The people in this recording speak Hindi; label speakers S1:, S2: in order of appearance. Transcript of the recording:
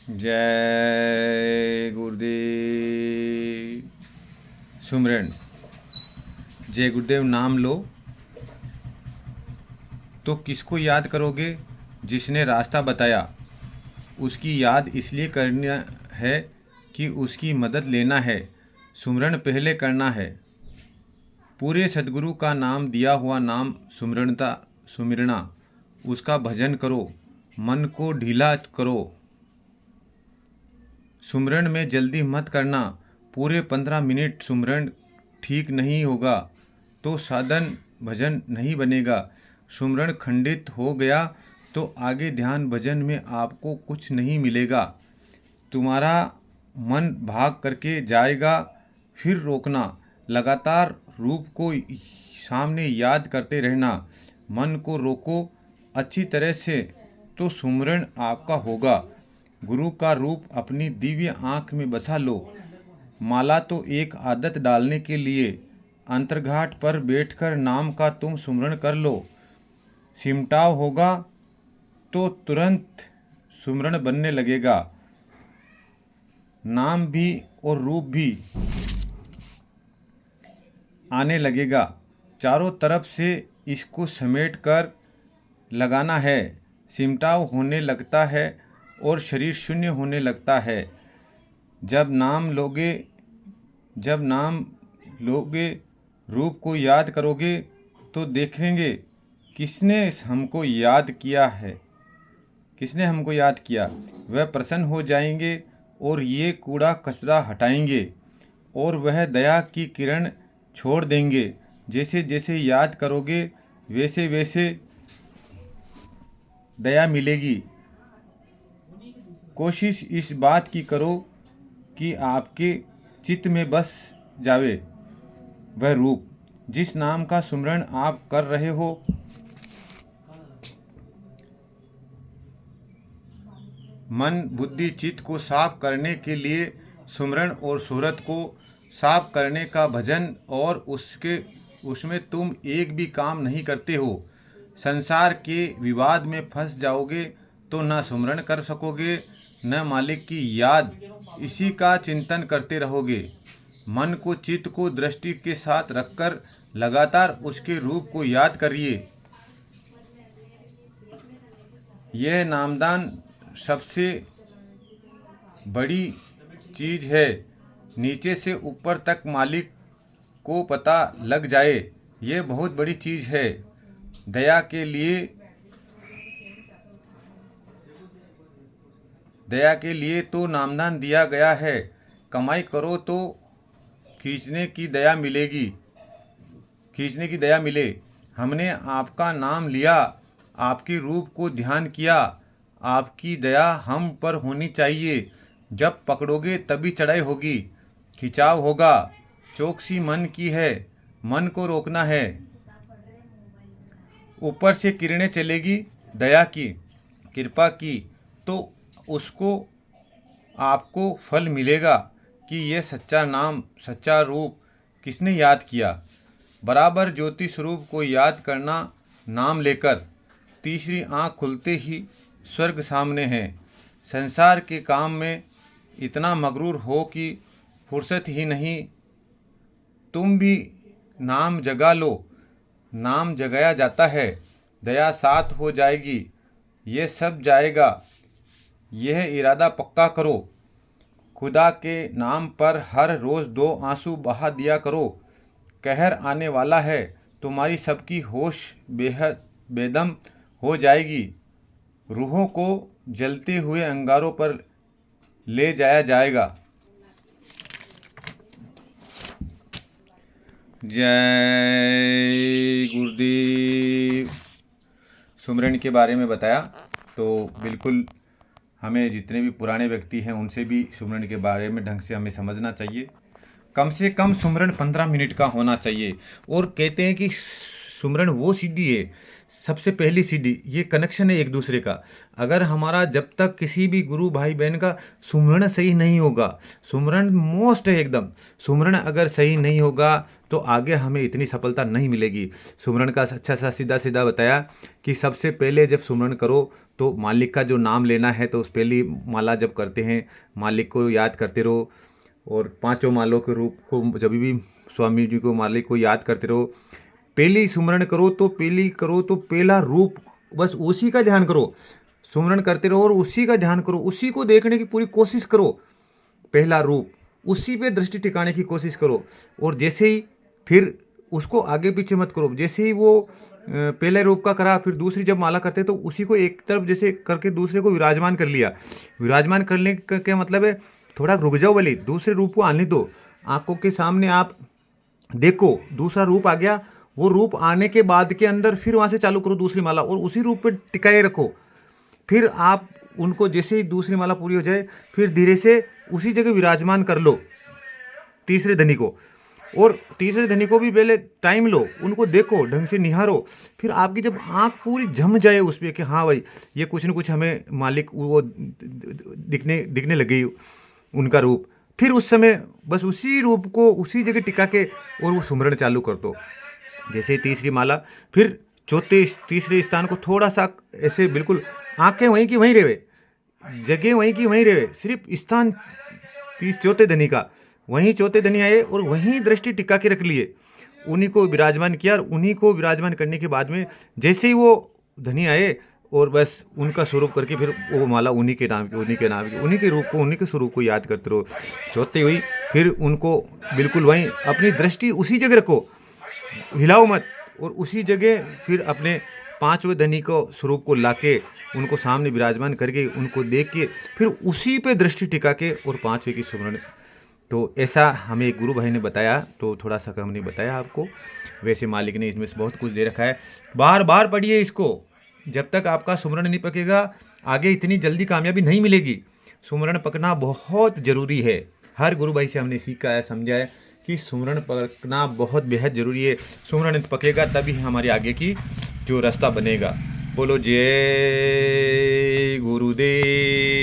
S1: जय गुरुदेव। सुमरन। जय गुरुदेव नाम लो तो किसको याद करोगे? जिसने रास्ता बताया। उसकी याद इसलिए करना है कि उसकी मदद लेना है। सुमरन पहले करना है। पूरे सद्गुरु का नाम दिया हुआ नाम सुमिरना। उसका भजन करो, मन को ढीला करो। सुमरन में जल्दी मत करना। पूरे 15 मिनट सुमरन ठीक नहीं होगा तो साधन भजन नहीं बनेगा। सुमरन खंडित हो गया तो आगे ध्यान भजन में आपको कुछ नहीं मिलेगा। तुम्हारा मन भाग करके जाएगा। फिर रोकना। लगातार रूप को सामने याद करते रहना। मन को रोको अच्छी तरह से तो सुमरन आपका होगा। गुरु का रूप अपनी दिव्य आँख में बसा लो। माला तो एक आदत डालने के लिए। अंतर्घाट पर बैठकर नाम का तुम सुमरन कर लो। सिमटाव होगा तो तुरंत सुमरन बनने लगेगा। नाम भी और रूप भी आने लगेगा। चारों तरफ से इसको समेट कर लगाना है। सिमटाव होने लगता है और शरीर शून्य होने लगता है। जब नाम लोगे रूप को याद करोगे तो देखेंगे किसने हमको याद किया। वह प्रसन्न हो जाएंगे और ये कूड़ा कचरा हटाएंगे और वह दया की किरण छोड़ देंगे। जैसे जैसे याद करोगे वैसे वैसे दया मिलेगी। कोशिश इस बात की करो कि आपके चित्त में बस जावे वह रूप जिस नाम का सुमरन आप कर रहे हो। मन बुद्धि चित्त को साफ करने के लिए सुमरन और सूरत को साफ करने का भजन और उसमें तुम एक भी काम नहीं करते हो। संसार के विवाद में फंस जाओगे तो न सुमरन कर सकोगे न मालिक की याद। इसी का चिंतन करते रहोगे। मन को चित्त को दृष्टि के साथ रखकर लगातार उसके रूप को याद करिए। यह नामदान सबसे बड़ी चीज है। नीचे से ऊपर तक मालिक को पता लग जाए, यह बहुत बड़ी चीज है। दया के लिए तो नामदान दिया गया है। कमाई करो तो खींचने की दया मिले। हमने आपका नाम लिया, आपके रूप को ध्यान किया। आपकी दया हम पर होनी चाहिए। जब पकड़ोगे तभी चढ़ाई होगी, खिंचाव होगा। चौकसी मन की है, मन को रोकना है। ऊपर से किरणें चलेगी दया की, कृपा की तो उसको आपको फल मिलेगा कि यह सच्चा नाम सच्चा रूप किसने याद किया। बराबर ज्योति स्वरूप को याद करना। नाम लेकर तीसरी आँख खुलते ही स्वर्ग सामने है। संसार के काम में इतना मगरूर हो कि फुर्सत ही नहीं। तुम भी नाम जगा लो। नाम जगाया जाता है, दया साथ हो जाएगी। ये सब जाएगा। यह इरादा पक्का करो। खुदा के नाम पर हर रोज़ 2 आंसू बहा दिया करो। कहर आने वाला है, तुम्हारी सबकी होश बेदम हो जाएगी। रूहों को जलते हुए अंगारों पर ले जाया जाएगा। जय गुरुदेव। सुमरन के बारे में बताया तो बिल्कुल हमें जितने भी पुराने व्यक्ति हैं उनसे भी सुमरन के बारे में ढंग से हमें समझना चाहिए। कम से कम सुमरन 15 मिनट का होना चाहिए। और कहते हैं कि सुमरन वो सीढ़ी है, सबसे पहली सीढ़ी, ये कनेक्शन है एक दूसरे का। अगर हमारा जब तक किसी भी गुरु भाई बहन का सुमरन सही नहीं होगा, सुमरन मोस्ट है एकदम, सुमरन अगर सही नहीं होगा तो आगे हमें इतनी सफलता नहीं मिलेगी। सुमरन का अच्छा सा सीधा सीधा बताया कि सबसे पहले जब सुमरन करो तो मालिक का जो नाम लेना है, तो उस पहली माला जब करते हैं मालिक को याद करते रहो, और पांचों मालों के रूप को जब भी स्वामी जी को मालिक को याद करते रहो। पहली सुमरन करो तो पहला रूप, बस उसी का ध्यान करो, सुमरन करते रहो और उसी का ध्यान करो, उसी को देखने की पूरी कोशिश करो। पहला रूप, उसी पे दृष्टि टिकाने की कोशिश करो, और जैसे ही फिर उसको आगे पीछे मत करो। जैसे ही वो पहले रूप का करा, फिर दूसरी जब माला करते तो उसी को एक तरफ जैसे करके दूसरे को विराजमान कर लिया। विराजमान करने का क्या मतलब है, थोड़ा रुक जाओ, भले दूसरे रूप को आने दो, आंखों के सामने आप देखो दूसरा रूप आ गया, वो रूप आने के बाद के अंदर फिर वहाँ से चालू करो दूसरी माला, और उसी रूप पे टिकाए रखो। फिर आप उनको जैसे ही दूसरी माला पूरी हो जाए, फिर धीरे से उसी जगह विराजमान कर लो तीसरे धनी को, और तीसरे धनी को भी पहले टाइम लो, उनको देखो, ढंग से निहारो। फिर आपकी जब आंख पूरी जम जाए उस पर कि हाँ भाई ये कुछ न कुछ हमें मालिक वो दिखने लगी उनका रूप, फिर उस समय बस उसी रूप को उसी जगह टिका के और वो सुमरन चालू कर दो। जैसे तीसरी माला, फिर तीसरे स्थान को थोड़ा सा ऐसे बिल्कुल आंखें वहीं की वहीं रहे, जगह वहीं की वहीं रहे, सिर्फ स्थान चौथे धनी का, वहीं चौथे धनी आए और वहीं दृष्टि टिका के रख लिए, उन्हीं को विराजमान किया। और उन्हीं को विराजमान करने के बाद में जैसे ही वो धनी आए और बस उनका स्वरूप करके फिर वो माला उन्हीं के नाम की उन्हीं के रूप को, उन्हीं के स्वरूप को याद करते रहो। चौथे हुई, फिर उनको बिल्कुल वहीं अपनी दृष्टि उसी जगह रखो, हिलाओ मत, और उसी जगह फिर अपने पांचवें धनी को स्वरूप को लाके उनको सामने विराजमान करके उनको देख के फिर उसी पे दृष्टि टिका के और पांचवें की सुमरन। तो ऐसा हमें गुरु भाई ने बताया, तो थोड़ा सा कम नहीं बताया आपको, वैसे मालिक ने इसमें से बहुत कुछ दे रखा है। बार बार पढ़िए इसको, जब तक आपका सुमरन नहीं पकेगा आगे इतनी जल्दी कामयाबी नहीं मिलेगी। सुमरन पकना बहुत ज़रूरी है। हर गुरु भाई से हमने सीखा है, समझा है कि सुमरन पकना बहुत बेहद ज़रूरी है। सुमरन पकेगा तभी हमारे आगे की जो रास्ता बनेगा। बोलो जय गुरुदेव।